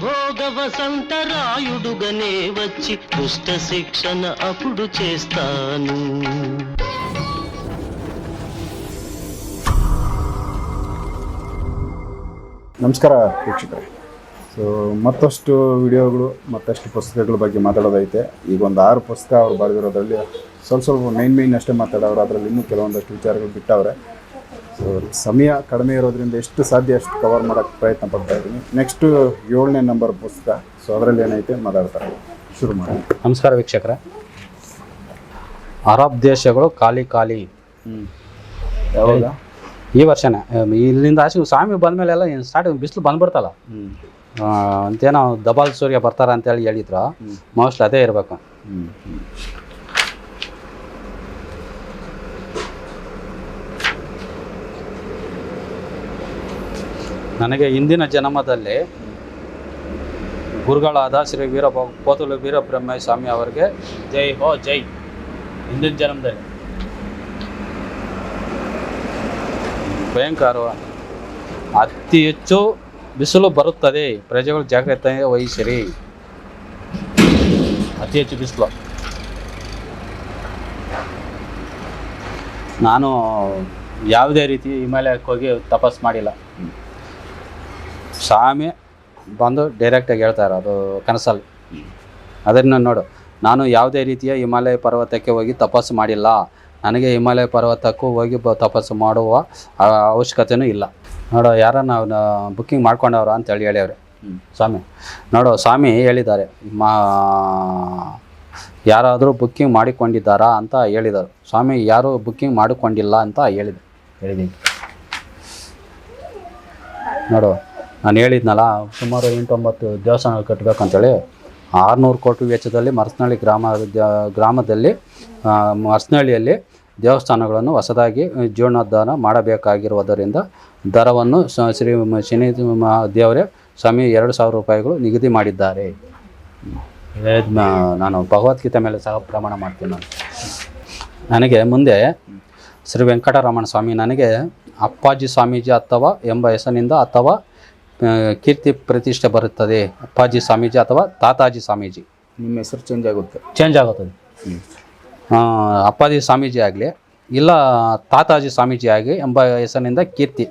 భోగ వసంతరాయుడుగనే వచ్చి దుష్ట శిక్షణ అప్పుడు చేస్తాను. ನಮಸ್ಕಾರ ವೀಕ್ಷಕರೇ. ಸೊ ಮತ್ತಷ್ಟು ವಿಡಿಯೋಗಳು ಮತ್ತಷ್ಟು ಪುಸ್ತಕಗಳ ಬಗ್ಗೆ ಮಾತಾಡೋದೈತೆ. ಈಗ ಒಂದು 6 ಪುಸ್ತಕ ಅವ್ರು ಬರೆದಿರೋದ್ರಲ್ಲಿ ಸ್ವಲ್ಪ ಮೇನ್ ಅಷ್ಟೇ ಮಾತಾಡೋರು, ಅದರಲ್ಲಿ ಇನ್ನೂ ಕೆಲವೊಂದಷ್ಟು ವಿಚಾರಗಳು ಬಿಟ್ಟವ್ರೆ. ಸೊ ಸಮಯ ಕಡಿಮೆ ಇರೋದ್ರಿಂದ ಎಷ್ಟು ಸಾಧ್ಯ ಅಷ್ಟು ಕವರ್ ಮಾಡೋಕ್ಕೆ ಪ್ರಯತ್ನ ಪಡ್ತಾ ಇದ್ದೀನಿ. ನೆಕ್ಸ್ಟು 7ನೇ ನಂಬರ್ ಪುಸ್ತಕ. ಸೊ ಅದರಲ್ಲಿ ಏನೈತೆ ಮಾತಾಡ್ತಾರೆ, ಶುರು ಮಾಡಿ. ನಮಸ್ಕಾರ ವೀಕ್ಷಕರೇ. ಅರಬ್ ದೇಶಗಳು ಖಾಲಿ ಯಾವಾಗ? ಈ ವರ್ಷನೇ. ಇಲ್ಲಿಂದ ಆಚೆ ಸ್ವಾಮಿ ಬಂದಮೇಲೆಲ್ಲ ಸ್ಟಾರ್ಟಿಂಗ್ ಬಿಸಿಲು ಬಂದ್ಬಿಡ್ತಲ್ಲ ಅಂತೇನೋ ದಬಾಲ್ ಸೂರ್ಯ ಬರ್ತಾರ ಅಂತೇಳಿ ಹೇಳಿದ್ರು. ಮೋಸ್ಟ್ಲಿ ಅದೇ ಇರಬೇಕು. ನನಗೆ ಹಿಂದಿನ ಜನ್ಮದಲ್ಲಿ ಗುರುಗಳಾದ ಶ್ರೀ ಪೋತುಲು ವೀರಬ್ರಹ್ಮಯ್ಯ ಸ್ವಾಮಿ ಅವರಿಗೆ ಜೈ ಹೋ ಜೈ. ಹಿಂದಿನ ಜನ್ಮದಲ್ಲಿ ಭಯಂಕರ ಅತಿ ಹೆಚ್ಚು ಬಿಸಿಲು ಬರುತ್ತದೆ, ಪ್ರಜೆಗಳು ಜಾಗ್ರತೆ ವಹಿಸಿರಿ. ಅತಿ ಹೆಚ್ಚು ಬಿಸಿಲು. ನಾನು ಯಾವುದೇ ರೀತಿ ಹಿಮಾಲಯಕ್ಕೆ ಹೋಗಿ ತಪಸ್ ಮಾಡಿಲ್ಲ. ಸ್ವಾಮಿ ಬಂದು ಡೈರೆಕ್ಟಾಗಿ ಹೇಳ್ತಾರೆ ಅದು ಕನಸಲ್ಲಿ. ಅದನ್ನು ನೋಡು, ನಾನು ಯಾವುದೇ ರೀತಿಯ ಹಿಮಾಲಯ ಪರ್ವತಕ್ಕೆ ಹೋಗಿ ತಪಸ್ಸು ಮಾಡಿಲ್ಲ. ನನಗೆ ಹಿಮಾಲಯ ಪರ್ವತಕ್ಕೂ ಹೋಗಿ ತಪಸ್ಸು ಮಾಡುವ ಅವಶ್ಯಕತೆಯೂ ಇಲ್ಲ. ನೋಡೋ ಯಾರನ್ನ ಬುಕ್ಕಿಂಗ್ ಮಾಡ್ಕೊಂಡವ್ರ ಅಂತೇಳಿ ಹೇಳ್ಯವ್ರೆ ಸ್ವಾಮಿ. ನೋಡೋ ಸ್ವಾಮಿ ಹೇಳಿದ್ದಾರೆ, ಯಾರಾದರೂ ಬುಕ್ಕಿಂಗ್ ಮಾಡಿಕೊಂಡಿದ್ದಾರಾ ಅಂತ ಹೇಳಿದರು. ಸ್ವಾಮಿ ಯಾರೂ ಬುಕ್ಕಿಂಗ್ ಮಾಡಿಕೊಂಡಿಲ್ಲ ಅಂತ ಹೇಳಿದ್ದೀನಿ. ನೋಡು, ನಾನು ಹೇಳಿದ್ನಲ್ಲ, ಸುಮಾರು 8-9 ದೇವಸ್ಥಾನಗಳು ಕಟ್ಟಬೇಕಂತೇಳಿ 600 ಕೋಟಿ ವೆಚ್ಚದಲ್ಲಿ ಮರಸನಹಳ್ಳಿ ಗ್ರಾಮದಲ್ಲಿ ಮರಸನಹಳ್ಳಿಯಲ್ಲಿ ದೇವಸ್ಥಾನಗಳನ್ನು ಹೊಸದಾಗಿ ಜೀರ್ಣೋದ್ಧಾರ ಮಾಡಬೇಕಾಗಿರುವುದರಿಂದ ದರವನ್ನು ಶ್ರೀ ಶನಿ ದೇವರೇ ಸ್ವಾಮಿ 2,000 ರೂಪಾಯಿಗಳು ನಿಗದಿ ಮಾಡಿದ್ದಾರೆ. ನಾನು ಭಗವದ್ಗೀತೆ ಮೇಲೆ ಸಹ ಪ್ರಮಾಣ ಮಾಡ್ತೀನಿ. ನನಗೆ ಮುಂದೆ ಶ್ರೀ ವೆಂಕಟರಮಣ ಸ್ವಾಮಿ ನನಗೆ ಅಪ್ಪಾಜಿ ಸ್ವಾಮೀಜಿ ಅಥವಾ ಎಂಬ ಹೆಸರಿನಿಂದ ಅಥವಾ ಕೀರ್ತಿ ಪ್ರತಿಷ್ಠೆ ಬರುತ್ತದೆ. ಅಪ್ಪಾಜಿ ಸ್ವಾಮೀಜಿ ಅಥವಾ ತಾತಾಜಿ ಸ್ವಾಮೀಜಿ. ನಿಮ್ಮ ಹೆಸರು ಚೇಂಜ್ ಆಗುತ್ತದೆ. ಅಪ್ಪಾಜಿ ಸ್ವಾಮೀಜಿ ಆಗಲಿ ಇಲ್ಲ ತಾತಾಜಿ ಸ್ವಾಮೀಜಿ ಆಗಿ ಎಂಬ ಹೆಸರಿನಿಂದ ಕೀರ್ತಿ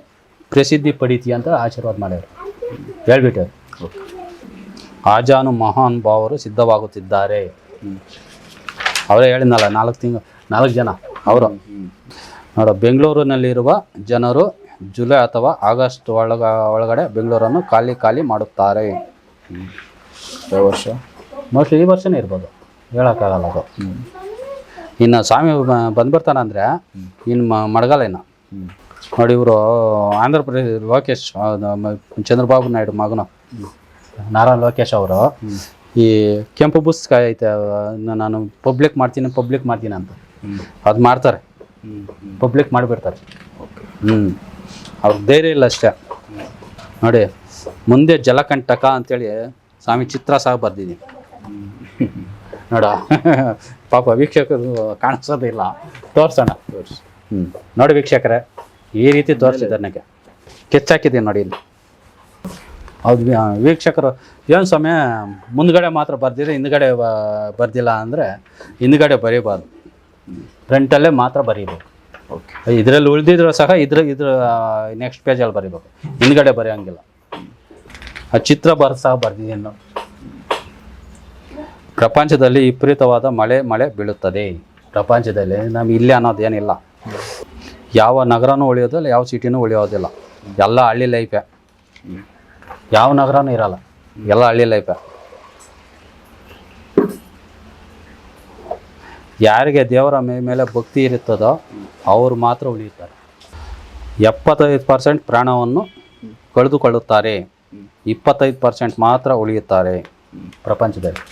ಪ್ರಸಿದ್ಧಿ ಪಡೀತಿ ಅಂತ ಆಶೀರ್ವಾದ ಮಾಡ್ಯಾರ, ಹೇಳ್ಬಿಟ್ಟಾರೆ. ಆಜಾನು ಮಹಾನ್ ಭಾವರು ಸಿದ್ಧವಾಗುತ್ತಿದ್ದಾರೆ. ಅವರೇ ಹೇಳಿದ್ನಲ್ಲ, 4 ಜನ ಅವರು. ನೋಡು, ಬೆಂಗಳೂರಿನಲ್ಲಿರುವ ಜನರು ಜುಲೈ ಅಥವಾ ಆಗಸ್ಟ್ ಒಳಗಡೆ ಬೆಂಗಳೂರನ್ನು ಖಾಲಿ ಮಾಡುತ್ತಾರೆ. ವರ್ಷ ಮೋಸ್ಟ್ಲಿ ಈ ವರ್ಷನೇ ಇರ್ಬೋದು, ಹೇಳೋಕ್ಕಾಗಲ್ಲ ಅದು. ಇನ್ನು ಸ್ವಾಮಿ ಬಂದ್ಬಿಡ್ತಾನಂದರೆ ಇನ್ನು ಮಡಗಲೇನ. ನೋಡಿ, ಇವರು ಆಂಧ್ರ ಪ್ರದೇಶ ಲೋಕೇಶ್ ಚಂದ್ರಬಾಬು ನಾಯ್ಡು ಮಗನು ನಾರಾಯಣ ಲೋಕೇಶ್ ಅವರು ಈ ಕೆಂಪು ಪುಸ್ತಕ ಐತೆ, ನಾನು ಪಬ್ಲಿಕ್ ಮಾಡ್ತೀನಿ ಅಂತ ಅದು ಮಾಡ್ತಾರೆ. ಪಬ್ಲಿಕ್ ಮಾಡಿಬಿಡ್ತಾರೆ. ಅವ್ರಿಗೆ ಧೈರ್ಯ ಇಲ್ಲ ಅಷ್ಟೇ. ನೋಡಿ, ಮುಂದೆ ಜಲಕಂಟಕ ಅಂತೇಳಿ ಸ್ವಾಮಿ ಚಿತ್ರ ಸಹ ಬರ್ದಿದ್ದೀನಿ. ನೋಡ, ಪಾಪ ವೀಕ್ಷಕರು ಕಾಣಿಸೋದಿಲ್ಲ, ತೋರಿಸೋಣ. ನೋಡಿ ವೀಕ್ಷಕರೇ, ಈ ರೀತಿ ತೋರಿಸಿದ್ದಾರೆ. ನನಗೆ ಕೆಚ್ಚಾಕಿದ್ದೀನಿ ನೋಡಿ ಇಲ್ಲಿ. ಹೌದು ವೀಕ್ಷಕರು, ಏನು ಸಮಯ ಮುಂದ್ಗಡೆ ಮಾತ್ರ ಬರ್ದಿದ್ರೆ ಹಿಂದ್ಗಡೆ ಬರ್ದಿಲ್ಲ ಅಂದರೆ ಹಿಂದ್ಗಡೆ ಬರೀಬಾರ್ದು, ಫ್ರಂಟಲ್ಲೇ ಮಾತ್ರ ಬರೀಬೇಕು. ಇದರಲ್ಲಿ ಉಳಿದಿದ್ರು ಸಹ ಇದ್ರ ನೆಕ್ಸ್ಟ್ ಪೇಜಲ್ಲಿ ಬರೀಬೇಕು, ಹಿಂದ್ಗಡೆ ಬರೆಯೋಂಗಿಲ್ಲ. ಆ ಚಿತ್ರ ಸಹ ಬರ್ದಿದ್ದೀನಿ ನೋಡಿ. ಪ್ರಪಂಚದಲ್ಲಿ ವಿಪರೀತವಾದ ಮಳೆ ಬೀಳುತ್ತದೆ. ಪ್ರಪಂಚದಲ್ಲಿ ನಮ್ಗೆ ಇಲ್ಲೇ ಅನ್ನೋದೇನಿಲ್ಲ. ಯಾವ ನಗರನೂ ಉಳಿಯೋದಿಲ್ಲ, ಯಾವ ಸಿಟಿನೂ ಉಳಿಯೋದಿಲ್ಲ. ಎಲ್ಲ ಹಳ್ಳಿ ಲೈಫೇ. ಯಾವ ನಗರನೂ ಇರಲ್ಲ, ಎಲ್ಲ ಹಳ್ಳಿ ಲೈಫೇ. ಯಾರಿಗೆ ದೇವರ ಮೇಲೆ ಭಕ್ತಿ ಇರುತ್ತದೋ ಅವರು ಮಾತ್ರ ಉಳಿಯುತ್ತಾರೆ. 75% ಪ್ರಾಣವನ್ನು ಕಳೆದುಕೊಳ್ಳುತ್ತಾರೆ, 25% ಮಾತ್ರ ಉಳಿಯುತ್ತಾರೆ ಪ್ರಪಂಚದಲ್ಲಿ.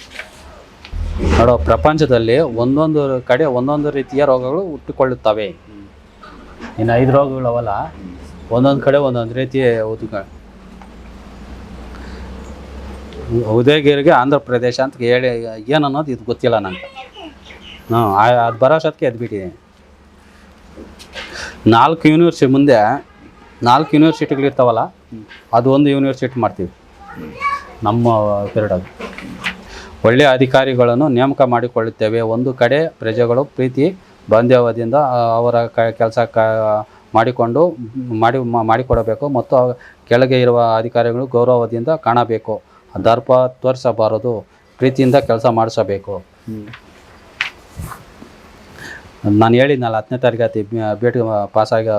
ನೋಡೋ, ಪ್ರಪಂಚದಲ್ಲಿ ಒಂದೊಂದು ಕಡೆ ಒಂದೊಂದು ರೀತಿಯ ರೋಗಗಳು ಹುಟ್ಟಿಕೊಳ್ಳುತ್ತವೆ. ಇನ್ನು 5 ರೋಗಗಳವಲ್ಲ, ಒಂದೊಂದು ಕಡೆ ಒಂದೊಂದು ರೀತಿಯ ಉದಯಗಿರಿಗೆ ಆಂಧ್ರ ಪ್ರದೇಶ ಅಂತ ಹೇಳಿ ಏನನ್ನೋದು ಇದು ಗೊತ್ತಿಲ್ಲ ನಂಗೆ. ಅದು ಬರೋಷ್ಟೊತ್ತಿಗೆ ಎದ್ಬಿಟ್ಟಿದ್ದೀನಿ. 4 ಯೂನಿವರ್ಸಿಟಿ ಮುಂದೆ 4 ಯೂನಿವರ್ಸಿಟಿಗಳಿರ್ತಾವಲ್ಲ, ಅದು ಒಂದು ಯೂನಿವರ್ಸಿಟಿ ಮಾಡ್ತೀವಿ. ನಮ್ಮ ಪೀರಿಯಡ್ ಒಳ್ಳೆಯ ಅಧಿಕಾರಿಗಳನ್ನು ನೇಮಕ ಮಾಡಿಕೊಳ್ಳುತ್ತೇವೆ. ಒಂದು ಕಡೆ ಪ್ರಜೆಗಳು ಪ್ರೀತಿ ಬಾಂಧವ್ಯದಿಂದ ಅವರ ಕೆಲಸ ಮಾಡಿಕೊಡಬೇಕು ಮತ್ತು ಕೆಳಗೆ ಇರುವ ಅಧಿಕಾರಿಗಳು ಗೌರವದಿಂದ ಕಾಣಬೇಕು. ದರ್ಪ ತೋರಿಸಬಾರದು, ಪ್ರೀತಿಯಿಂದ ಕೆಲಸ ಮಾಡಿಸಬೇಕು. ನಾನು ಹೇಳಿದ್ನಲ್ಲ 10ನೇ ತರಗತಿ ಭೇಟಿ ಪಾಸಾಗಿ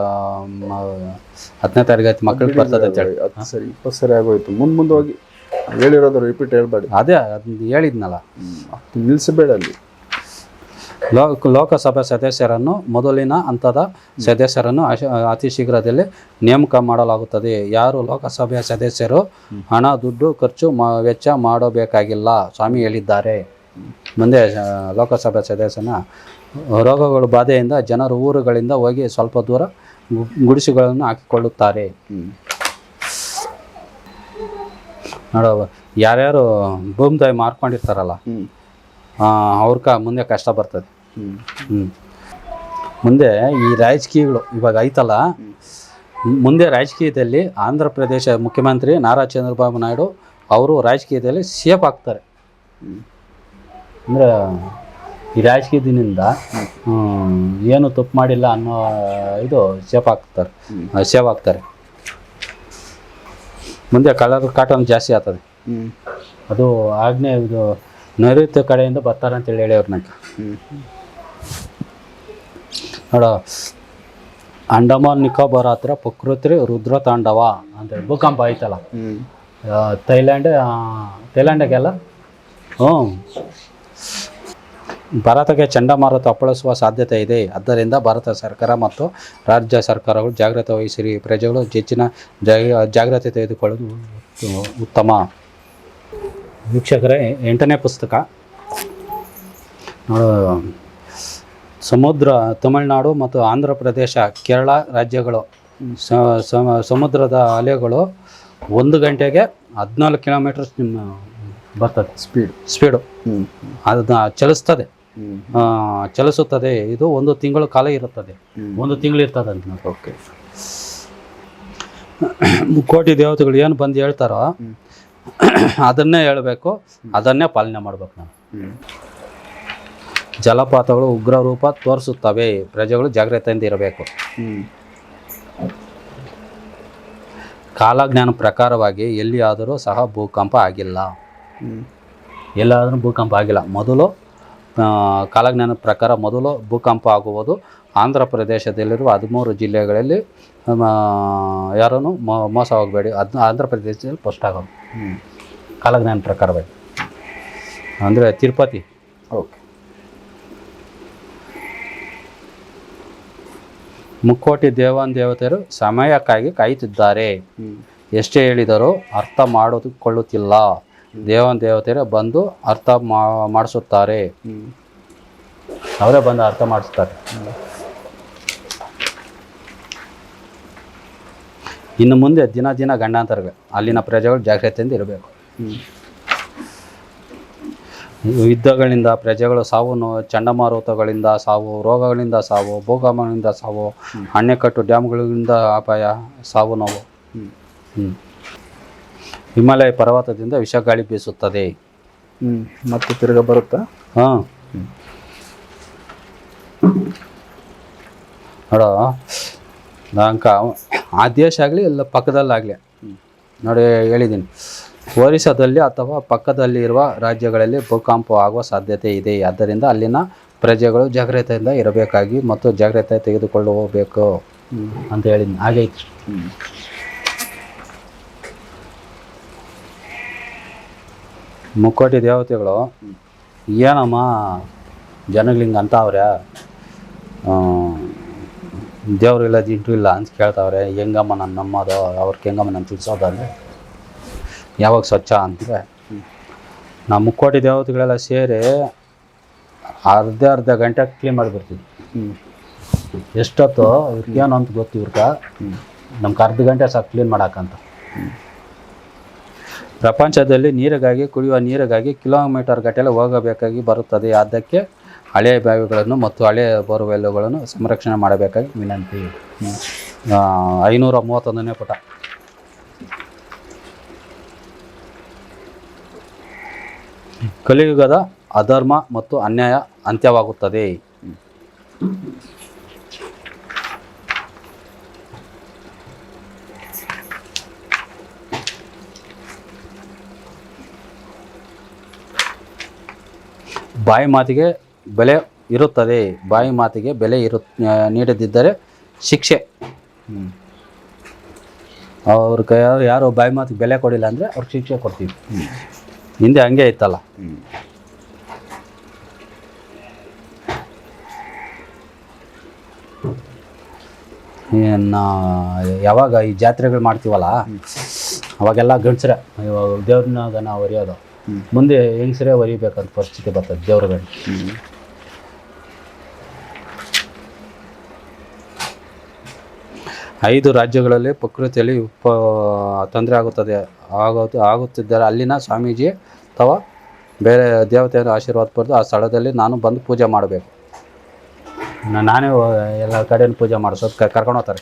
10ನೇ ತರಗತಿ ಮಕ್ಕಳಿಗೆ ಬರ್ತದೆ ಅಂತೇಳಿ. ಅದು ಸರಿ 20 ಸರಿ ಆಗೋಯ್ತು. ಮುಂದೆ ಹೋಗಿ ಹೇಳಿರೋದು ರಿಪೀಟ್ ಹೇಳ್ಬೇಡಿ. ಅದೇ ಅದನ್ನ ಹೇಳಿದ್ನಲ್ಲ, ನಿಲ್ಲಿಸಬೇಡ ಅಲ್ಲಿ. ಲೋಕಸಭಾ ಸದಸ್ಯರನ್ನು ಮೊದಲಿನ ಹಂತದ ಸದಸ್ಯರನ್ನು ಅತಿ ಶೀಘ್ರದಲ್ಲಿ ನೇಮಕ ಮಾಡಲಾಗುತ್ತದೆ. ಯಾರು ಲೋಕಸಭೆಯ ಸದಸ್ಯರು ಹಣ ದುಡ್ಡು ಖರ್ಚು ವೆಚ್ಚ ಮಾಡಬೇಕಾಗಿಲ್ಲ ಸ್ವಾಮಿ ಹೇಳಿದ್ದಾರೆ. ಮುಂದೆ ಲೋಕಸಭಾ ಸದಸ್ಯನ ರೋಗಗಳು ಬಾಧೆಯಿಂದ ಜನರು ಊರುಗಳಿಂದ ಹೋಗಿ ಸ್ವಲ್ಪ ದೂರ ಗುಡಿಸುಗಳನ್ನು ಹಾಕಿಕೊಳ್ಳುತ್ತಾರೆ. ನೋಡೋ ಯಾರ್ಯಾರು ಭೂಮಿತಾಯಿ ಮಾರ್ಕೊಂಡಿರ್ತಾರಲ್ಲ ಅವ್ರಕ ಮುಂದೆ ಕಷ್ಟ ಬರ್ತದೆ. ಮುಂದೆ ಈ ರಾಜಕೀಯಗಳು ಇವಾಗ ಐತಲ್ಲ, ಮುಂದೆ ರಾಜಕೀಯದಲ್ಲಿ ಆಂಧ್ರ ಪ್ರದೇಶ ಮುಖ್ಯಮಂತ್ರಿ ನಾರಾ ಚಂದ್ರಬಾಬು ನಾಯ್ಡು ಅವರು ರಾಜಕೀಯದಲ್ಲಿ ಸೇಫ್ ಆಗ್ತಾರೆ. ಅಂದರೆ ಈ ರಾಜಕೀಯದಿಂದ ಏನು ತಪ್ಪು ಮಾಡಿಲ್ಲ ಅನ್ನೋ ಇದು ಸೇಫ್ ಆಗ್ತಾರೆ. ಮುಂದೆ ಕಲರ್ ಕಾಟನ್ ಜಾಸ್ತಿ ಆಗ್ತದೆ. ಅದು ಆಗ್ನೇ ಇದು ನೈಋತ್ಯ ಕಡೆಯಿಂದ ಬರ್ತಾರೆ ಅಂತೇಳಿ ಹೇಳಿ ಅವ್ರನ್ನ. ನೋಡ, ಅಂಡಮಾನ್ ನಿಕೋಬಾರ್ ಹತ್ರ ಪ್ರಕೃತಿ ರುದ್ರ ತಾಂಡವ ಅಂತೇಳಿ ಭೂಕಂಪ ಐತಲ್ಲ, ಥೈಲ್ಯಾಂಡ್ಗೆಲ್ಲ ಭಾರತಕ್ಕೆ ಚಂಡಮಾರುತ ಅಪ್ಪಳಿಸುವ ಸಾಧ್ಯತೆ ಇದೆ. ಆದ್ದರಿಂದ ಭಾರತ ಸರ್ಕಾರ ಮತ್ತು ರಾಜ್ಯ ಸರ್ಕಾರಗಳು ಜಾಗ್ರತೆ ವಹಿಸಿರಿ. ಪ್ರಜೆಗಳು ಹೆಚ್ಚಿನ ಜಾಗ್ರತೆ ತೆಗೆದುಕೊಳ್ಳುವುದು ಉತ್ತಮ. ವೀಕ್ಷಕರೇ, 8ನೇ ಪುಸ್ತಕ ಸಮುದ್ರ ತಮಿಳುನಾಡು ಮತ್ತು ಆಂಧ್ರ ಪ್ರದೇಶ ಕೇರಳ ರಾಜ್ಯಗಳು ಸಮುದ್ರದ ಅಲೆಗಳು 1 ಗಂಟೆಗೆ 14 ಕಿಲೋಮೀಟರ್ ಬರ್ತದೆ ಸ್ಪೀಡು. ಅದನ್ನ ಚಲಿಸುತ್ತದೆ. ಇದು 1 ತಿಂಗಳು ಕಾಲ ಇರುತ್ತದೆ. 1 ತಿಂಗಳು ಇರ್ತದೆ ಅಂತ. ಓಕೆ, ಕೋಟಿ ದೇವತೆಗಳು ಏನು ಬಂದು ಹೇಳ್ತಾರೋ ಅದನ್ನೇ ಹೇಳಬೇಕು, ಅದನ್ನೇ ಪಾಲನೆ ಮಾಡ್ಬೇಕು ನಾವು. ಜಲಪಾತಗಳು ಉಗ್ರ ರೂಪ ತೋರಿಸುತ್ತವೆ. ಪ್ರಜೆಗಳು ಜಾಗ್ರತೆಯಿಂದ ಇರಬೇಕು. ಕಾಲಜ್ಞಾನ ಪ್ರಕಾರವಾಗಿ ಎಲ್ಲಿಯಾದರೂ ಸಹ ಭೂಕಂಪ ಆಗಿಲ್ಲ. ಮೊದಲು ಕಾಲಜ್ಞಾನ ಪ್ರಕಾರ ಮೊದಲು ಭೂಕಂಪ ಆಗುವುದು ಆಂಧ್ರ ಪ್ರದೇಶದಲ್ಲಿರುವ 13 ಜಿಲ್ಲೆಗಳಲ್ಲಿ. ಯಾರೂ ಮೋಸ ಹೋಗಬೇಡಿ. ಆಂಧ್ರ ಪ್ರದೇಶದಲ್ಲಿ ಫಸ್ಟ್ ಆಗೋದು ಕಾಲಜ್ಞಾನ ಪ್ರಕಾರವಾಗಿ, ಅಂದರೆ ತಿರುಪತಿ. ಓಕೆ, ಮುಕ್ಕೋಟಿ ದೇವತೆಯರು ಸಮಯಕ್ಕಾಗಿ ಕಾಯುತ್ತಿದ್ದಾರೆ. ಎಷ್ಟೇ ಹೇಳಿದರೂ ಅರ್ಥ ಮಾಡಿಕೊಳ್ಳುತ್ತಿಲ್ಲ. ದೇವತೆಯರೇ ಬಂದು ಅರ್ಥ ಮಾಡಿಸುತ್ತಾರೆ. ಅವರೇ ಬಂದು ಅರ್ಥ ಮಾಡಿಸ್ತಾರೆ. ಇನ್ನು ಮುಂದೆ ದಿನ ಗಂಡಾಂತರಗಳು. ಅಲ್ಲಿನ ಪ್ರಜೆಗಳು ಜಾಗ್ರತೆಯಿಂದ ಇರಬೇಕು. ಯುದ್ಧಗಳಿಂದ ಪ್ರಜೆಗಳು ಸಾವು, ಚಂಡಮಾರುತಗಳಿಂದ ಸಾವು, ರೋಗಗಳಿಂದ ಸಾವು, ಭೂಕಂಪಗಳಿಂದ ಸಾವು, ಅಣೆಕಟ್ಟು ಡ್ಯಾಮ್ಗಳಿಂದ ಅಪಾಯ, ಸಾವು ನೋವು. ಹಿಮಾಲಯ ಪರ್ವತದಿಂದ ವಿಷಗಾಳಿ ಬೀಸುತ್ತದೆ. ಮತ್ತೆ ತಿರುಗ ಬರುತ್ತಾ? ನೋಡೋ, ನಂಕ ಆ ದೇಶ ಆಗಲಿ ಇಲ್ಲ ಪಕ್ಕದಲ್ಲಾಗಲಿ ನೋಡಿ ಹೇಳಿದ್ದೀನಿ, ಒರಿಸ್ಸಾದಲ್ಲಿ ಅಥವಾ ಪಕ್ಕದಲ್ಲಿ ಇರುವ ರಾಜ್ಯಗಳಲ್ಲಿ ಭೂಕಂಪ ಆಗುವ ಸಾಧ್ಯತೆ ಇದೆ. ಆದ್ದರಿಂದ ಅಲ್ಲಿನ ಪ್ರಜೆಗಳು ಜಾಗ್ರತೆಯಿಂದ ಇರಬೇಕಾಗಿ ಮತ್ತು ಜಾಗ್ರತೆ ತೆಗೆದುಕೊಳ್ಳಬೇಕು ಅಂತ ಹೇಳಿದ್ದೀನಿ. ಆಗೈತಿ. ಮುಕ್ಕೋಟಿ ದೇವತೆಗಳು ಏನಮ್ಮ ಜನಗಳಿಂಗೆ ಅಂತವ್ರೆ, ದೇವ್ರು ಇಲ್ಲ ದಿಂಟು ಇಲ್ಲ ಅಂತ ಕೇಳ್ತಾವ್ರೆ. ಹೆಂಗಮ್ಮ ನಾನು ನಮ್ಮದು, ಅವ್ರಿಗೆ ಹೆಂಗಮ್ಮ ನಾನು ತಿಳಿಸೋದಂದರೆ ಯಾವಾಗ ಸ್ವಚ್ಛ ಅಂದರೆ ನಾವು ಮುಕ್ಕೋಟಿ ದೇವತೆಗಳೆಲ್ಲ ಸೇರಿ ಅರ್ಧ ಗಂಟೆ ಕ್ಲೀನ್ ಮಾಡಿಬಿಡ್ತೀವಿ. ಎಷ್ಟೊತ್ತು ಇವ್ರಿಗೇನು ಅಂತ ಗೊತ್ತು, ಇವ್ರಿಗೆ ನಮ್ಗೆ ಅರ್ಧ ಗಂಟೆ ಸಾಕು ಕ್ಲೀನ್ ಮಾಡೋಕ್ಕಂತ. ಪ್ರಪಂಚದಲ್ಲಿ ನೀರಿಗಾಗಿ, ಕುಡಿಯುವ ನೀರಿಗಾಗಿ ಕಿಲೋಮೀಟರ್ ಗಟ್ಟಲೆ ಹೋಗಬೇಕಾಗಿ ಬರುತ್ತದೆ. ಅದಕ್ಕೆ ಹಳೆಯ ಬಾವಿಗಳನ್ನು ಮತ್ತು ಹಳೆಯ ಬೋರ್ವೆಲ್ಲುಗಳನ್ನು ಸಂರಕ್ಷಣೆ ಮಾಡಬೇಕಾಗಿ ವಿನಂತಿ. 531ನೇ ಪುಟ. ಕಲಿಯುಗದ ಅಧರ್ಮ ಮತ್ತು ಅನ್ಯಾಯ ಅಂತ್ಯವಾಗುತ್ತದೆ. ಬಾಯಿ ಮಾತಿಗೆ ಬೆಲೆ ಇರುತ್ತದೆ. ಬಾಯಿ ಮಾತಿಗೆ ಬೆಲೆ ನೀಡದಿದ್ದರೆ ಶಿಕ್ಷೆ. ಅವ್ರ ಯಾರು ಬಾಯಿ ಮಾತಿಗೆ ಬೆಲೆ ಕೊಡಿಲ್ಲ ಅಂದರೆ ಅವ್ರಿಗೆ ಶಿಕ್ಷೆ ಕೊಡ್ತೀವಿ. ಹಿಂದೆ ಹಂಗೆ ಇತ್ತಲ್ಲ. ಇನ್ನು ಯಾವಾಗ ಈ ಜಾತ್ರೆಗಳು ಮಾಡ್ತೀವಲ್ಲ ಅವಾಗೆಲ್ಲ ಗಂಡಸ್ರೆ ದೇವ್ರನ್ನಾಗ ನಾವು ಹೊರಿಯೋದು. ಮುಂದೆ ಹೆಂಗಸರೇ ಹೊರಿಬೇಕಂತ ಪರಿಸ್ಥಿತಿ ಬರ್ತದೆ ದೇವ್ರಗಳು. 5 ರಾಜ್ಯಗಳಲ್ಲಿ ಪ್ರಕೃತಿಯಲ್ಲಿ ತೊಂದರೆ ಆಗುತ್ತಿದ್ದರೆ ಅಲ್ಲಿನ ಸ್ವಾಮೀಜಿ ಅಥವಾ ಬೇರೆ ದೇವತೆಯನ್ನು ಆಶೀರ್ವಾದ ಪಡೆದು ಆ ಸ್ಥಳದಲ್ಲಿ ನಾನು ಬಂದು ಪೂಜೆ ಮಾಡಬೇಕು. ನಾನೇ ಎಲ್ಲ ಕಡೆಯನ್ನು ಪೂಜೆ ಮಾಡಿಸೋದು ಕರ್ಕೊಂಡು ಹೋಗ್ತಾರೆ.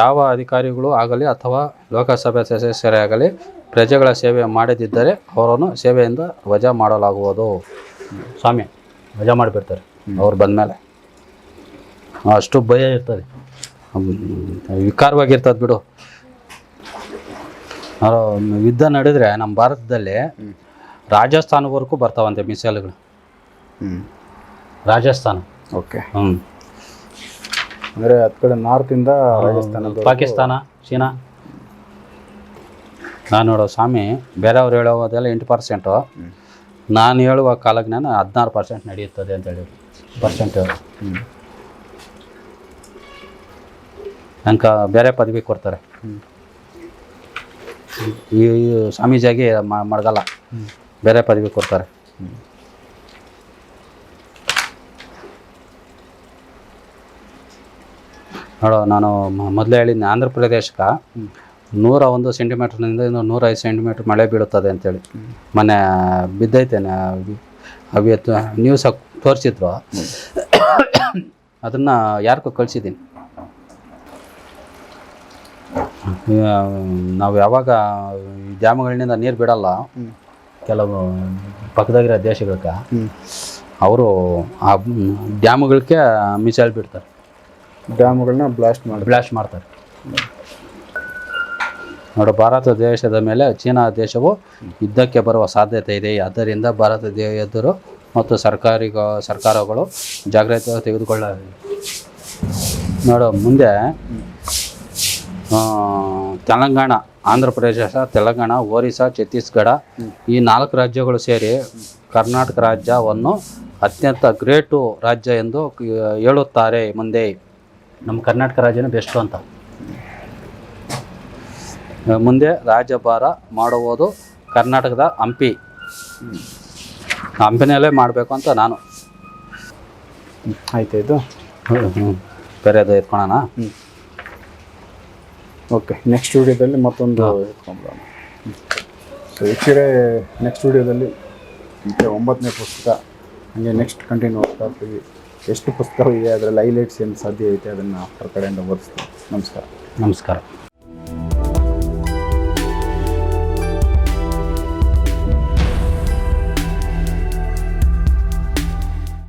ಯಾವ ಅಧಿಕಾರಿಗಳು ಆಗಲಿ ಅಥವಾ ಲೋಕಸಭೆ ಸದಸ್ಯರೇ ಆಗಲಿ ಪ್ರಜೆಗಳ ಸೇವೆ ಮಾಡದಿದ್ದರೆ ಅವರನ್ನು ಸೇವೆಯಿಂದ ವಜಾ ಮಾಡಲಾಗುವುದು. ಸ್ವಾಮಿ ವಜಾ ಮಾಡಿಬಿಡ್ತಾರೆ ಅವ್ರು ಬಂದಮೇಲೆ. ಅಷ್ಟು ಭಯ ಇರ್ತದೆ, ವಿಕಾರವಾಗಿರ್ತದೆ ಬಿಡು. ಯುದ್ಧ ನಡೆದ್ರೆ ನಮ್ಮ ಭಾರತದಲ್ಲಿ ರಾಜಸ್ಥಾನವರೆಗೂ ಬರ್ತಾವಂತೆ ಮಿಸೈಲ್ಗಳು. ರಾಜಸ್ಥಾನ, ಓಕೆ. ಅಂದರೆ ಹತ್ತು ಕಡೆ ನಾರ್ತಿಂದ ರಾಜಸ್ಥಾನ, ಪಾಕಿಸ್ತಾನ, ಚೀನಾ. ನಾನು ನೋಡೋ ಸ್ವಾಮಿ ಬೇರೆಯವ್ರು ಹೇಳೋದೆಲ್ಲ 8%, ನಾನು ಹೇಳುವ ಕಾಲಜ್ಞಾನ 16% ನಡೆಯುತ್ತದೆ ಅಂತ ಹೇಳಿ ಪರ್ಸೆಂಟ್. ನಂಗೆ ಬೇರೆ ಪದವಿ ಕೊಡ್ತಾರೆ. ಈ ಸ್ವಾಮೀಜಿಯಾಗಿ ಮಡಗಲ್ಲ, ಬೇರೆ ಪದವಿ ಕೊಡ್ತಾರೆ. ನೋಡೋ, ನಾನು ಮೊದಲೇ ಹೇಳಿದ್ದೆ ಆಂಧ್ರ ಪ್ರದೇಶಕ್ಕೆ 101 ಸೆಂಟಿಮೀಟ್ರ್ನಿಂದ 105 ಸೆಂಟಿಮೀಟ್ರ್ ಮಳೆ ಬೀಳುತ್ತದೆ ಅಂತೇಳಿ. ಮೊನ್ನೆ ಬಿದ್ದೈತೇನೆ, ಅವತ್ತು ನ್ಯೂಸ್ ತೋರಿಸಿದ್ರು. ಅದನ್ನು ಯಾರಿಗೂ ಕಳಿಸಿದ್ದೀನಿ. ನಾವು ಯಾವಾಗ ಡ್ಯಾಮ್ಗಳಿಂದ ನೀರು ಬಿಡಲ್ಲ ಕೆಲವು ಪಕ್ಕದಾಗಿರೋ ದೇಶಗಳಿಗೆ, ಅವರು ಆ ಡ್ಯಾಮ್ಗಳಿಗೆ ಮಿಸೈಲ್ ಬಿಡ್ತಾರೆ, ಡ್ಯಾಮ್ಗಳನ್ನ ಬ್ಲಾಸ್ಟ್ ಮಾಡ್ತಾರೆ. ನೋಡು, ಭಾರತ ದೇಶದ ಮೇಲೆ ಚೀನಾ ದೇಶವು ಯುದ್ಧಕ್ಕೆ ಬರುವ ಸಾಧ್ಯತೆ ಇದೆ. ಆದ್ದರಿಂದ ಭಾರತ ಎದುರು ಮತ್ತು ಸರ್ಕಾರಗಳು ಜಾಗ್ರತೆ ತೆಗೆದುಕೊಳ್ಳ. ನೋಡು, ಮುಂದೆ ತೆಲಂಗಾಣ, ಆಂಧ್ರ ಪ್ರದೇಶ, ತೆಲಂಗಾಣ, ಒರಿಸ್ಸಾ, ಛತ್ತೀಸ್ಗಢ ಈ 4 ರಾಜ್ಯಗಳು ಸೇರಿ ಕರ್ನಾಟಕ ರಾಜ್ಯವನ್ನು ಅತ್ಯಂತ ಗ್ರೇಟು ರಾಜ್ಯ ಎಂದು ಹೇಳುತ್ತಾರೆ. ಮುಂದೆ ನಮ್ಮ ಕರ್ನಾಟಕ ರಾಜ್ಯನೇ ಬೆಸ್ಟು ಅಂತ. ಮುಂದೆ ರಾಜ್ಯಭಾರ ಮಾಡುವುದು ಕರ್ನಾಟಕದ ಹಂಪಿನಲ್ಲೇ ಮಾಡಬೇಕು ಅಂತ ನಾನು. ಆಯ್ತು, ಇದು ಬೇರೆದು ಎತ್ಕೊಳ್ಳೋಣ. ಓಕೆ, ನೆಕ್ಸ್ಟ್ ವಿಡಿಯೋದಲ್ಲಿ ಮತ್ತೊಂದು ಎತ್ಕೊಂಡ್ಬಿಡೋಣ. ಸೊ ವೀಕ್ಷಕರೇ, ನೆಕ್ಸ್ಟ್ ವಿಡಿಯೋದಲ್ಲಿ 9ನೇ ಪುಸ್ತಕ ಹಾಗೆ ನೆಕ್ಸ್ಟ್ ಕಂಟಿನ್ಯೂ ಹೋಗ್ತಾ ಇರ್ತೀವಿ. ಎಷ್ಟು ಪುಸ್ತಕ ಇದೆ, ಅದರಲ್ಲಿ ಹೈಲೈಟ್ಸ್ ಏನು ಸಾಧ್ಯ ಐತೆ ಅದನ್ನು ಅವ್ರ ಕಡೆಯಿಂದ ಓದಿಸ್ತೀವಿ. ನಮಸ್ಕಾರ.